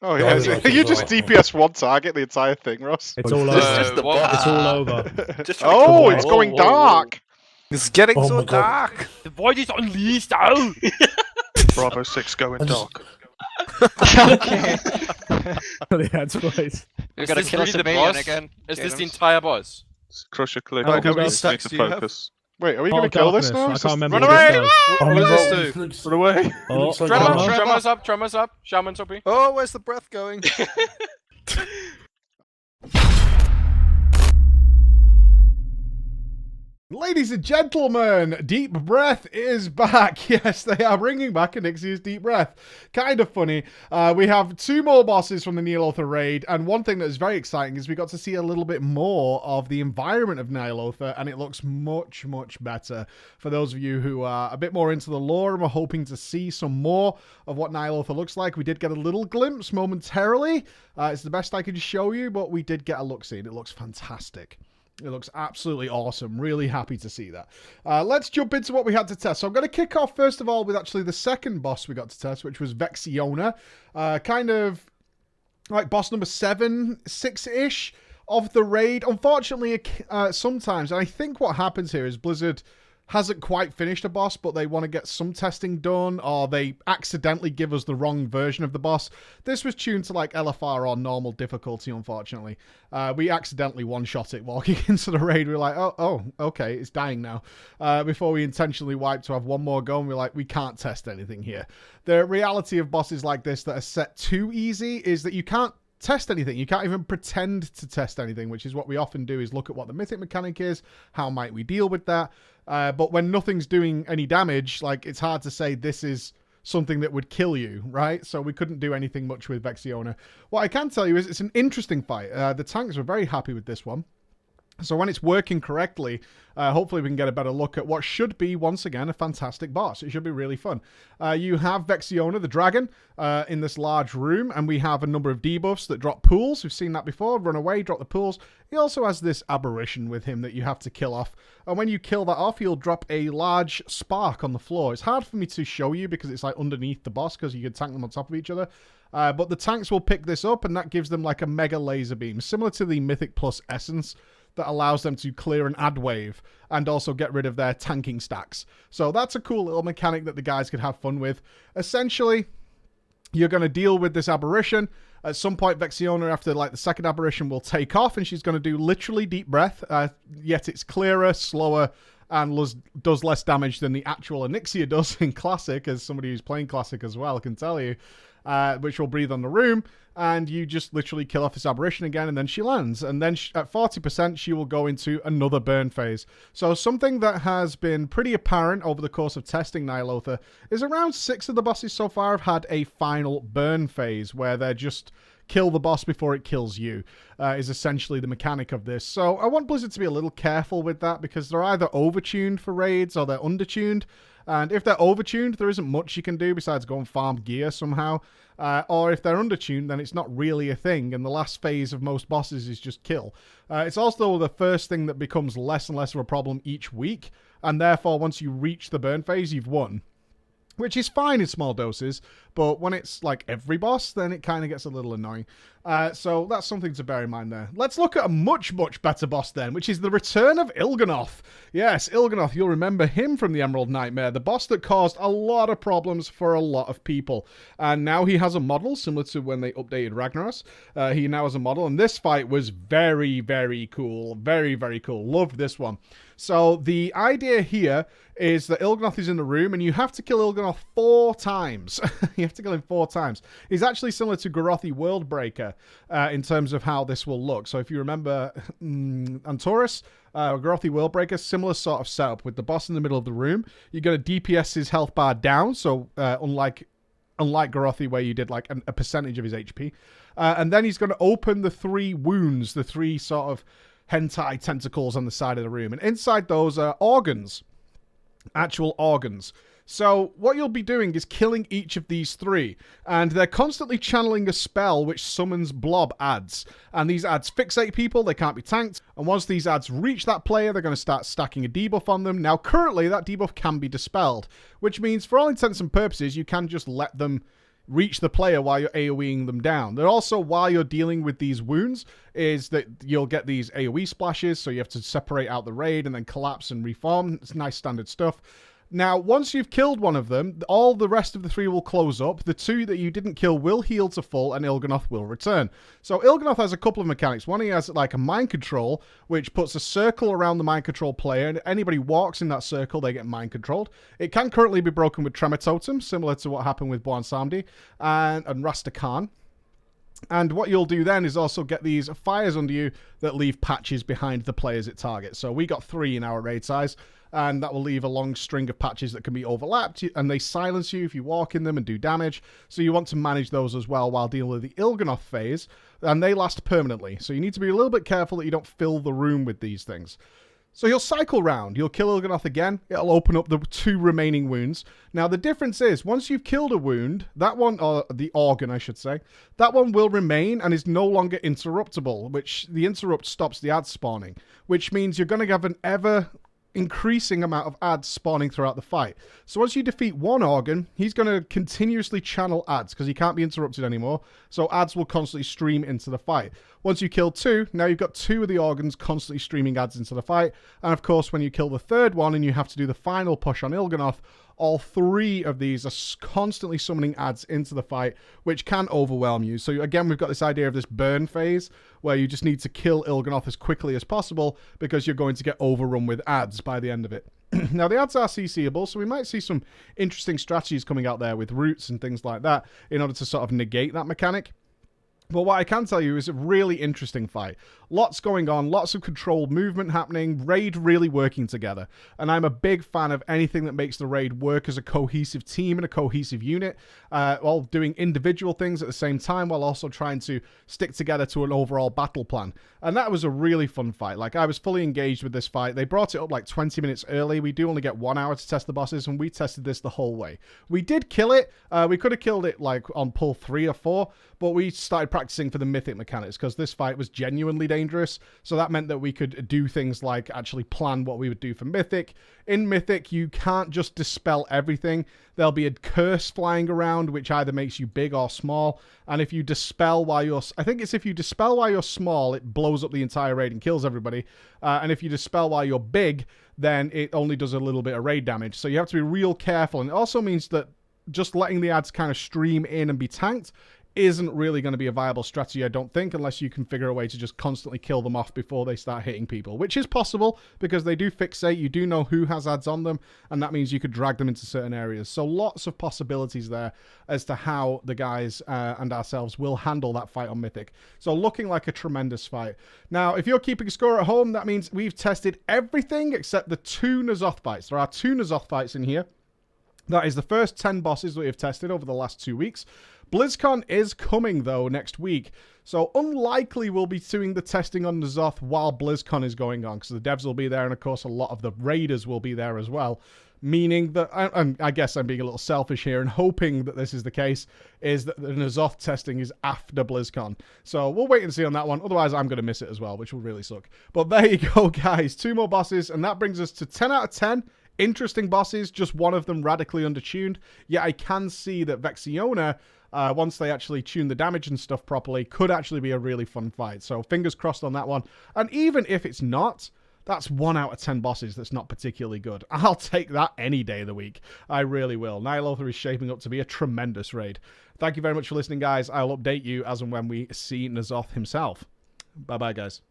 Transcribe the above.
Oh yeah, you just DPS one target the entire thing, Ross. It's all over. It's all over. Oh, it's going dark. It's getting so dark. The void is unleashed. Oh. Bravo 6 going dark. Okay. Yeah, it's right. We gotta kill us a minion again. Is this the entire boss? Crusher click. How many Need stacks to do you have? focus. Wait, are we going to kill this now? I can't remember. Run what away! it does. What does this do? Run away. Oh, Tremors up, Tremors up. Shaman's up. Oh, where's the breath going? Ladies and gentlemen, Deep Breath is back. Yes, they are bringing back Onyxia's Deep Breath. Kind of funny. We have 2 more bosses from the Ny'Alotha raid, and one thing that is very exciting is we got to see a little bit more of the environment of Ny'Alotha, and it looks much, much better. For those of you who are a bit more into the lore and were hoping to see some more of what Ny'Alotha looks like, we did get a little glimpse momentarily. It's the best I could show you, but we did get a look-see, and it looks fantastic. It looks absolutely awesome. Really happy to see that. Let's jump into what we had to test. So I'm going to kick off, first of all, with actually the second boss we got to test, which was Vexiona. Kind of like boss number 7, 6-ish of the raid. Unfortunately, sometimes, and I think what happens here is Blizzard hasn't quite finished a boss, but they want to get some testing done, or they accidentally give us the wrong version of the boss. This was tuned to like LFR or normal difficulty, unfortunately. We accidentally one-shot it walking into the raid. We were like, oh, okay, it's dying now. Before we intentionally wiped to have one more go, and we're like, we can't test anything here. The reality of bosses like this that are set too easy is that you can't test anything. You can't even pretend to test anything, which is what we often do, is look at what the mythic mechanic is, how might we deal with that. But when nothing's doing any damage, like, it's hard to say this is something that would kill you, right? So we couldn't do anything much with Vexiona. What I can tell you is it's an interesting fight. The tanks were very happy with this one. So when it's working correctly, hopefully we can get a better look at what should be, once again, a fantastic boss. It should be really fun. You have Vexiona, the dragon, in this large room, and we have a number of debuffs that drop pools. We've seen that before. Run away, drop the pools. He also has this aberration with him that you have to kill off. And when you kill that off, he'll drop a large spark on the floor. It's hard for me to show you because it's like underneath the boss, because you can tank them on top of each other. But the tanks will pick this up, and that gives them like a mega laser beam, similar to the Mythic Plus Essence, that allows them to clear an ad wave and also get rid of their tanking stacks. So that's a cool little mechanic that the guys could have fun with. Essentially, you're going to deal with this aberration. At some point, Vexiona, after like the second aberration, will take off, and she's going to do literally Deep Breath, yet it's clearer, slower, and does less damage than the actual Onyxia does in Classic, as somebody who's playing Classic as well can tell you. Which will breathe on the room, and you just literally kill off this aberration again, and then she lands. And then at 40%, she will go into another burn phase. So something that has been pretty apparent over the course of testing Ny'Alotha is around 6 of the bosses so far have had a final burn phase, where they're just kill the boss before it kills you, is essentially the mechanic of this. So I want Blizzard to be a little careful with that, because they're either overtuned for raids or they're undertuned. And if they're overtuned, there isn't much you can do besides go and farm gear somehow. Or if they're undertuned, then it's not really a thing. And the last phase of most bosses is just kill. It's also the first thing that becomes less and less of a problem each week. And therefore, once you reach the burn phase, you've won. Which is fine in small doses, but when it's like every boss, then it kind of gets a little annoying. So that's something to bear in mind there. Let's look at a much, much better boss then, which is the return of Il'gynoth. Yes, Il'gynoth, you'll remember him from the Emerald Nightmare, the boss that caused a lot of problems for a lot of people. And now he has a model, similar to when they updated Ragnaros. He now has a model, and this fight was very, very cool. Very, very cool. Loved this one. So the idea here is that Il'gynoth is in the room, and you have to kill Il'gynoth 4 times. You have to kill him 4 times. He's actually similar to Gorothi Worldbreaker in terms of how this will look. So if you remember Antorus, Gorothi Worldbreaker, similar sort of setup with the boss in the middle of the room. You're going to DPS his health bar down, so unlike Gorothi, where you did like a percentage of his HP. And then he's going to open the 3 wounds, the 3 sort of hentai tentacles on the side of the room. And inside those are organs. Actual organs. So what you'll be doing is killing each of these 3. And they're constantly channeling a spell which summons blob ads. And these ads fixate people, they can't be tanked. And once these ads reach that player, they're going to start stacking a debuff on them. Now currently that debuff can be dispelled, which means for all intents and purposes you can just let them reach the player while you're AoEing them down. Then also, while you're dealing with these wounds, is that you'll get these AoE splashes, so you have to separate out the raid and then collapse and reform. It's nice standard stuff. Now, once you've killed one of them, all the rest of the 3 will close up. The 2 that you didn't kill will heal to full, and Il'gynoth will return. So Il'gynoth has a couple of mechanics. One, he has like a mind control, which puts a circle around the mind control player, and anybody walks in that circle, they get mind controlled. It can currently be broken with Tremor Totem, similar to what happened with Buan Samdi and Rastakhan. And what you'll do then is also get these fires under you that leave patches behind the players it targets. So we got 3 in our raid size, and that will leave a long string of patches that can be overlapped, and they silence you if you walk in them and do damage. So you want to manage those as well while dealing with the Il'gynoth phase, and they last permanently. So you need to be a little bit careful that you don't fill the room with these things. So you'll cycle round, you'll kill Il'gynoth again, it'll open up the 2 remaining wounds. Now the difference is, once you've killed a wound, that one, or the organ I should say, that one will remain and is no longer interruptible, which the interrupt stops the ads spawning, which means you're going to have an ever increasing amount of ads spawning throughout the fight. So once you defeat one organ, he's going to continuously channel ads because he can't be interrupted anymore. So ads will constantly stream into the fight. Once you kill 2, now you've got 2 of the organs constantly streaming ads into the fight. And of course, when you kill the 3rd one and you have to do the final push on Il'gynoth, all 3 of these are constantly summoning ads into the fight, which can overwhelm you. So again, we've got this idea of this burn phase, where you just need to kill Il'gynoth as quickly as possible, because you're going to get overrun with ads by the end of it. Now, the ads are CCable, so we might see some interesting strategies coming out there with roots and things like that in order to sort of negate that mechanic. But what I can tell you is a really interesting fight. Lots going on, lots of controlled movement happening, raid really working together. And I'm a big fan of anything that makes the raid work as a cohesive team and a cohesive unit, while doing individual things at the same time, while also trying to stick together to an overall battle plan. And that was a really fun fight. Like, I was fully engaged with this fight. They brought it up like 20 minutes early. We do only get 1 hour to test the bosses, and we tested this the whole way. We did kill it. We could have killed it like on pull 3 or 4, but we started practicing for the mythic mechanics because this fight was genuinely dangerous. So that meant that we could do things like actually plan what we would do for mythic. In mythic, you can't just dispel everything. There'll be a curse flying around, which either makes you big or small. And if you dispel while you're, I think it's if you dispel while you're small, it blows up the entire raid and kills everybody. And if you dispel while you're big, then it only does a little bit of raid damage. So you have to be real careful. And it also means that just letting the ads kind of stream in and be tanked isn't really going to be a viable strategy, I don't think, unless you can figure a way to just constantly kill them off before they start hitting people, which is possible because they do fixate. You do know who has ads on them, and that means you could drag them into certain areas. So lots of possibilities there as to how the guys and ourselves will handle that fight on Mythic. So looking like a tremendous fight. Now, if you're keeping score at home, that means we've tested everything except the 2 Ny'Alotha fights. There are 2 Ny'Alotha fights in here. That is the first 10 bosses that we have tested over the last 2 weeks. BlizzCon is coming, though, next week. So unlikely we'll be doing the testing on Ny'Alotha while BlizzCon is going on, because the devs will be there, and of course a lot of the raiders will be there as well. Meaning that, I guess I'm being a little selfish here and hoping that this is the case, is that the Ny'Alotha testing is after BlizzCon. So we'll wait and see on that one. Otherwise, I'm going to miss it as well, which will really suck. But there you go, guys. 2 more bosses, and that brings us to 10 out of 10. Interesting bosses, just one of them radically undertuned. Yet I can see that Vexiona, once they actually tune the damage and stuff properly, could actually be a really fun fight. So fingers crossed on that one. And even if it's not, that's 1 out of 10 bosses that's not particularly good. I'll take that any day of the week. I really will. Ny'Alotha is shaping up to be a tremendous raid. Thank you very much for listening, guys. I'll update you as and when we see Ny'Alotha himself. Bye-bye, guys.